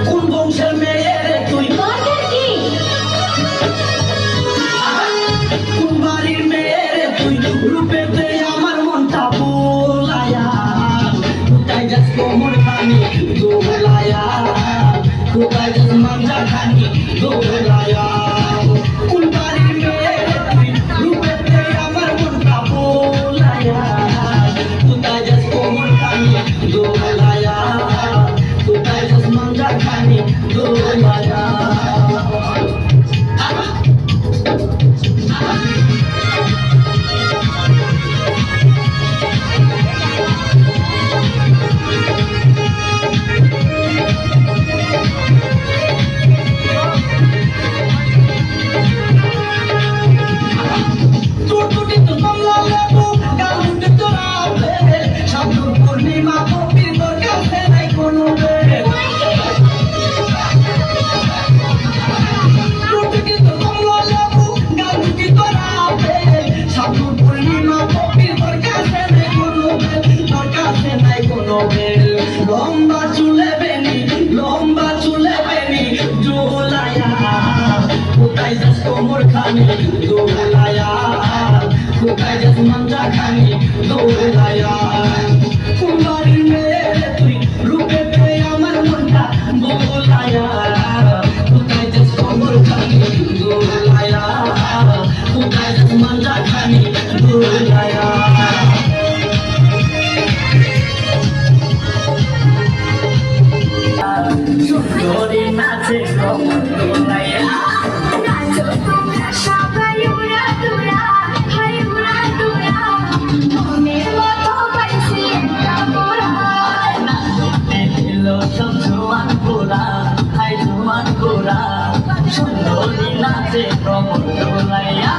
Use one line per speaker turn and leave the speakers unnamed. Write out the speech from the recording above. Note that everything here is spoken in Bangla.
কোন বংশের মেয়ে রে তুই?
দরকার কি?
কোন বাড়ির মেয়ে রে তুই? রূপেতে আমার মনটা বোলায়া, কোথায় যাস কোমর খানি দোলায়া, কোথায় যাস মাঞ্জা খানি দোলায়া। কোন বাড়ির মেয়ে রে তুই? রূপেতে আমার মনটা বোলায়া, কোথায় যাস কোমর খানি দোলায়া, কোথায় যাস মাঞ্জা খানি দোলায়া। লম্বা চুলে বেনি, লম্বা চুলে বেনি দোলায়া, কোথায় যাস কোমর খানি দোলায়া, কোথায় যাস মাঞ্জা খানি দোলায়া। কোন বাড়ির মেয়ে রে তুই? রূপেতে আমার মনটা বোলায়া, কোথায় যাস কোমর খানি দোলায়া, কোথায় যাস মাঞ্জা খানি দোলায়া। সুন্দরী নাচে কমর দোলায়া,
নাচো তোমরা সবাই উড়া দুরা, হাই উড়া দুরা, মনের মতো পাইছি একটা মোরা।
নাচতে এলো সব জোয়ান গোরা, হাই জোয়ান গোরা, সুন্দরী নাচে কমর দোলায়া।